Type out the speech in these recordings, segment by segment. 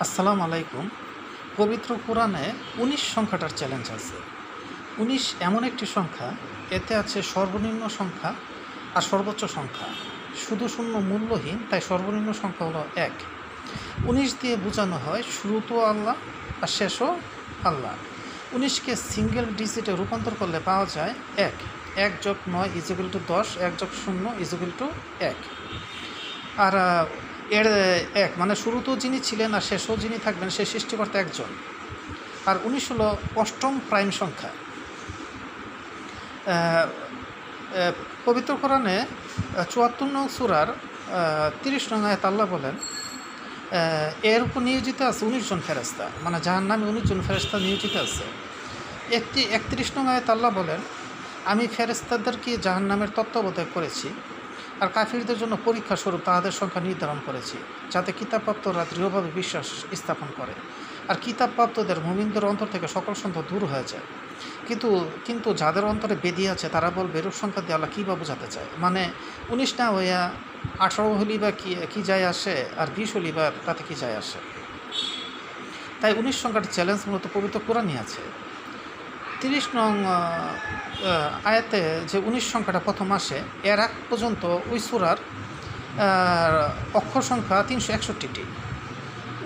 আসসালামু আলাইকুম। পবিত্র কোরআনে ১৯ সংখ্যাটার চ্যালেঞ্জ আছে। ১৯ এমন একটি সংখ্যা, এতে আছে সর্বনিম্ন সংখ্যা আর সর্বোচ্চ সংখ্যা। শুধু শূন্য মূল্যহীন, তাই সর্বনিম্ন সংখ্যা হলো ১। ১৯ দিয়ে বোঝানো হয় শুরুতেও আল্লাহ আর শেষও আল্লাহ। ১৯কে সিঙ্গেল ডিজিটে রূপান্তর করলে পাওয়া যায় ১। ১ যোগ ৯ = ১০, ১ যোগ ০ = ১। আর এর ১ মানে শুরুতেও যিনি ছিলেন আর শেষেও যিনি থাকবেন সেই সৃষ্টিকর্তা একজন। আর ১৯ হলো অষ্টম প্রাইম সংখ্যা। পবিত্র কোরআনে ৭৪ নং সূরার ৩০ নং আয়াতে আল্লাহ বলেন, এর উপর নিয়োজিত আছে ১৯ জন ফেরেশতা, মানে জাহান্নামে ১৯ জন ফেরেশতা নিয়োজিত আছে। ৩১ নং আয়াতে আল্লাহ বলেন, আমি ফেরেশতাদেরকে জাহান্নামের তত্ত্বাবধায়ক করেছি আর কাফিরদের জন্য পরীক্ষা স্বরূপ তাহাদের সংখ্যা নির্ধারণ করেছি, যাতে কিতাবপ্রাপ্তরা দৃঢ়ভাবে বিশ্বাস স্থাপন করে আর কিতাবপ্রাপ্তদের মুমিনদের অন্তর থেকে সকল সন্দেহ দূর হয়ে যায়। কিন্তু যাদের অন্তরে বেদি আছে তারা বলবে, এরূপ সংখ্যা দিয়ে আল্লাহ কী বা বোঝাতে চায়, মানে ১৯ না হইয়া ১৮ হলি বা কী যায় আসে, আর ২০ হলি বা তাতে কী যায় আসে। তাই ১৯ সংখ্যাটি চ্যালেঞ্জ মূলত পবিত্র কোরআনই আছে। ৩০ নং আয়াতে যে ১৯ সংখ্যাটা প্রথম আসে, এর আগ পর্যন্ত ওই সূরার অক্ষর সংখ্যা ৩৬১টি।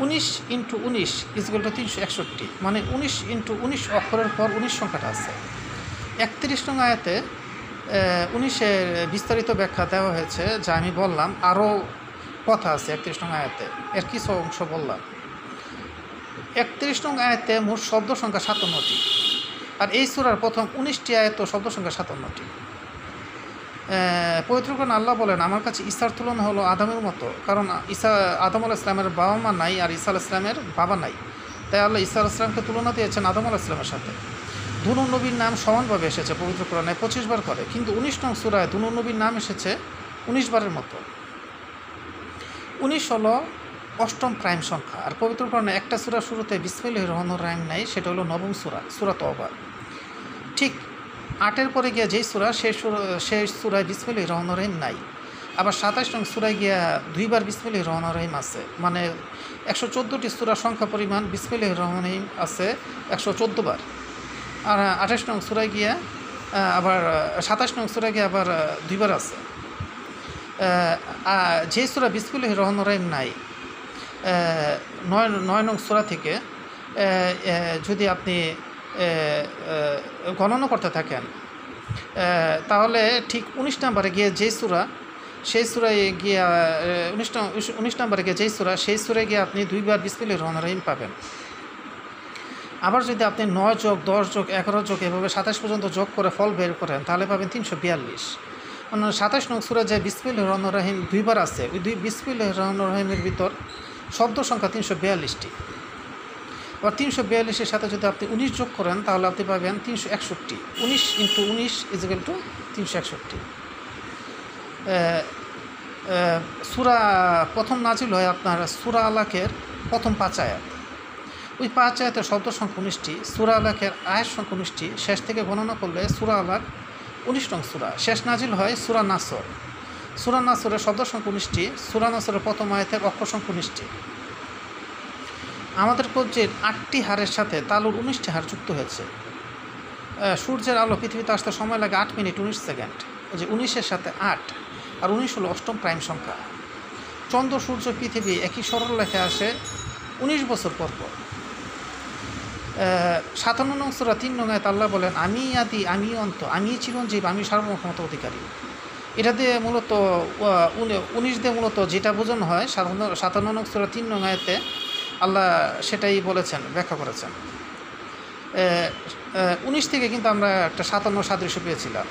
১৯ × ১৯ = ৩৬১, মানে ১৯ × ১৯ অক্ষরের পর ১৯ সংখ্যাটা আছে। ৩১ নং আয়াতে ১৯-এর বিস্তারিত ব্যাখ্যা দেওয়া হয়েছে, যা আমি বললাম। আরও কথা আছে ৩১ নং আয়াতে, এর কিছু অংশ বললাম। ৩১ নং আয়াতে মোট শব্দ সংখ্যা ৫৭টি, আর এই সূরার প্রথম ১৯টি আয়াত শব্দ সংখ্যা ৫৭টি। পবিত্র কোরআনে আল্লাহ বলেন, আমার কাছে ঈসার তুলনা হলো আদমের মতো, কারণ আদম আলাইহিস সালামের বাবা মা নাই আর ঈসা আলাইহিস সালামের বাবা নাই, তাই আল্লাহ ঈসা আলাইহিস সালামকে তুলনা দিয়েছেন আদম আলাইহিস সালামের সাথে। দুনূন নবীর নাম সমানভাবে এসেছে পবিত্র কোরআনে ২৫ বার করে, কিন্তু ১৯ নং সূরায় দুনূন নবীর নাম এসেছে ১৯ বারের মতো। ১৯ হলো অষ্টম প্রাইম সংখ্যা, আর পবিত্র কোরআনে একটা সূরা শুরুতে বিসমিল্লাহির রহমানির রহিম নাই, সেটা হলো নবম সূরা, সূরা তওবা। ঠিক ৮-এর পরে গিয়া যেই সূরা, সেই সূরায় বিসমিল্লাহির রহমানির রহিম নাই। আবার ২৭ নং সূরায় গিয়া ২ বার বিসমিল্লাহির রহমানির রহিম আছে, মানে ১১৪টি সূরা সংখ্যা পরিমাণ বিসমিল্লাহির রহমানির রহিম আছে ১১৪ বার। আর ২৮ নং সূরায় গিয়া আবার ২৭ নং সূরায় গিয়া আবার ২ বার আছে। যে সূরা বিসমিল্লাহির রহমানির রহিম নাই, ৯ নং সূরা থেকে যদি আপনি গণনা করতে থাকেন, তাহলে ঠিক ১৯ নম্বরে গিয়ে যেই সূরা, সেই সূরায় গিয়া ১৯ নম্বরে গিয়ে যেই সূরা, সেই সূরায় গিয়ে আপনি ২ বার বিসমিল্লাহির রহমানির রহিম পাবেন। আবার যদি আপনি ৯ যোগ ১০ যোগ ১১ যোগ এভাবে ২৭ পর্যন্ত যোগ করে ফল বের করেন, তাহলে পাবেন ৩৪২। মানে ২৭ নং সূরায় যে বিসমিল্লাহির রহমানির রহিম ২ বার আছে, ওই বিসমিল্লাহির রহমানির রহিমের ভিতর শব্দ সংখ্যা ৩৪২টি। আবার ৩৪২-এর সাথে যদি আপনি ১৯ যোগ করেন, তাহলে আপনি পাবেন ৩৬১। ১৯ × ১৯ = ৩৬১। সূরা প্রথম নাজিল হয় আপনার সূরা আলাকের প্রথম ৫ আয়াত। ওই ৫ আয়াতের শব্দ সংখ্যা ১৯টি, সূরা আলাকের আয়াত সংখ্যা ১৯টি। শেষ থেকে গণনা করলে সূরা আলাক ১৯ নং সূরা। শেষ নাজিল হয় সূরা নাসর। সূরা নাসরের শব্দ সংখ্যা ১৯টি, সূরা নাসরের প্রথম আয়াতের অক্ষর সংখ্যা ১৯টি। আমাদের কবজির ৮টি হাড়ের সাথে তালুর ১৯টি হাড় যুক্ত হয়েছে। সূর্যের আলো পৃথিবীতে আসতে সময় লাগে ৮ মিনিট ১৯ সেকেন্ড। ওই যে ১৯-এর সাথে ৮, আর ১৯ হলো অষ্টম প্রাইম সংখ্যা। চন্দ্র, সূর্য, পৃথিবী একই সরলরেখায় আসে ১৯ বছর পর পর। ৫৭ নং সূরা ৩ নং আয়াতে আল্লাহ বলেন, আমি আদি, আমি অন্ত, আমি চিরঞ্জীব, আমি সার্বভৌম ক্ষমতা অধিকারী। এটা দিয়ে মূলত ১৯ দিয়ে মূলত যেটা বোঝানো হয়, ৫৭ নং সূরা ৩ নং আয়াতে আল্লাহ সেটাই বলেছেন, ব্যাখ্যা করেছেন। ১৯ থেকে কিন্তু আমরা একটা ৫৭ সাদৃশ্য পেয়েছিলাম।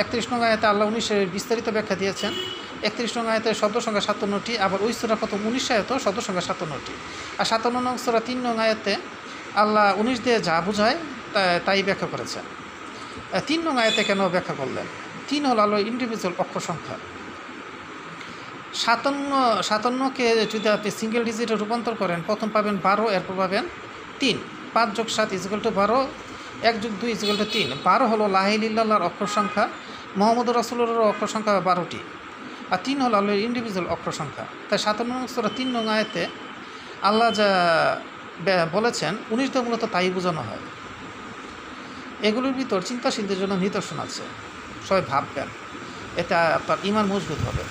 ৩১ নং আয়াতে আল্লাহ ১৯-এর বিস্তারিত ব্যাখ্যা দিয়েছেন। ৩১ নং আয়াতে শব্দ সংখ্যা ৫৭টি, আবার ওই সূরা প্রথম ১৯ আয়াতেও শব্দ সংখ্যা ৫৭টি। আর ৫৭ নং সূরা ৩ নং আয়াতে আল্লাহ ১৯ দিয়ে যা বোঝায় তাই ব্যাখ্যা করেছেন। ৩ নং আয়াতে কেন ব্যাখ্যা করলেন? ৩ হলো আল্লাহর ইন্ডিভিজুয়াল অক্ষর সংখ্যা। ৫৭কে যদি আপনি সিঙ্গেল ডিজিটে রূপান্তর করেন, প্রথম পাবেন ১২, এরপর পাবেন ৩। ৫ যোগ ৭ = ১২, ১ যোগ ২ = ৩। ১২ হলো লা ইলাহা ইল্লাল্লাহর অক্ষর সংখ্যা, মুহাম্মদুর রাসূলুল্লাহর অক্ষর সংখ্যা ১২টি, আর ৩ হলো আল্লাহর ইন্ডিভিজুয়াল অক্ষর সংখ্যা। তাই ৫৭ নং সূরা ৩ নং আয়াতে আল্লাহ যা বলেছেন 19 দিয়ে মূলত তাই বোঝানো হয়। এগুলোর ভিতর চিন্তাশীলদের জন্য নিদর্শন আছে, সবাই ভাববেন, এতে আপনার ঈমান মজবুত হবে।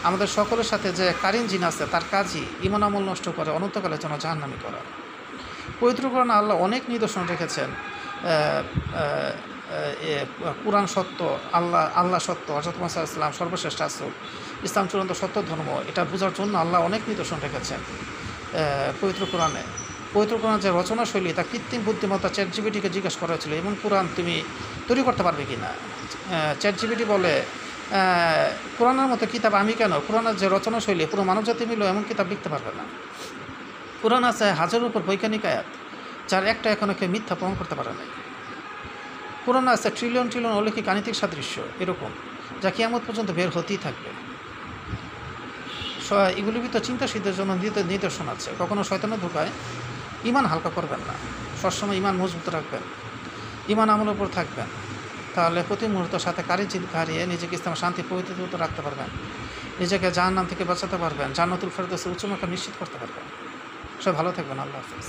আমাদের সকলের সাথে যে কারিন জিন আছে তার কাজই ঈমান আমল নষ্ট করে অনন্তকালের জন্য জাহান্নামী করা। পবিত্র কোরআনে আল্লাহ অনেক নিদর্শন রেখেছেন। কুরআন সত্য, আল্লাহ সত্য, হযরত মুহাম্মদ সাল্লাল্লাহু আলাইহি ওয়াসাল্লাম সর্বশ্রেষ্ঠ রাসূল, ইসলাম চূড়ান্ত সত্য ধর্ম, এটা বোঝার জন্য আল্লাহ অনেক নিদর্শন রেখেছেন পবিত্র কোরআনে। পবিত্র কোরআন যে রচনাশৈলী তা কৃত্রিম বুদ্ধিমত্তা চ্যাটজিপিটিকে জিজ্ঞাসা করা হয়েছিল এমন কোরআন তুমি তৈরি করতে পারবে কি না। চ্যাটজিপিটি বলে কোরআনের মতো কিতাব আমি কেন, কোরআনের যে রচনাশৈলী পুরো মানবজাতি মিলেও এমন কিতাব লিখতে পারবে না। কোরআন আছে হাজারের উপর বৈজ্ঞানিক আয়াত, যার একটা এখনও কেউ মিথ্যা প্রমাণ করতে পারে না। কোরআন আছে ট্রিলিয়ন ট্রিলিয়ন অলৌকিক গাণিতিক সাদৃশ্য এরকম, যা কিয়ামত পর্যন্ত বের হতেই থাকবে। এগুলির ভিতর চিন্তাশীলদের জন্য নিদর্শন আছে। কখনো শয়তানের ধোঁকায় ঈমান হালকা করবেন না, সবসময় ঈমান মজবুত রাখবেন, ঈমান আমলের উপর থাকবেন, তাহলে প্রতি মুহূর্তের সাথে কারি চিন্তা হারিয়ে নিজেকে ইসলাম শান্তি পবিত্র রাখতে পারবেন, নিজেকে জাহান্নাম থেকে বাঁচাতে পারবেন, জান্নাতুল ফেরদৌসের উচ্চ মাকাম নিশ্চিত করতে পারবেন। সবাই ভালো থাকবেন। আল্লাহ হাফেজ।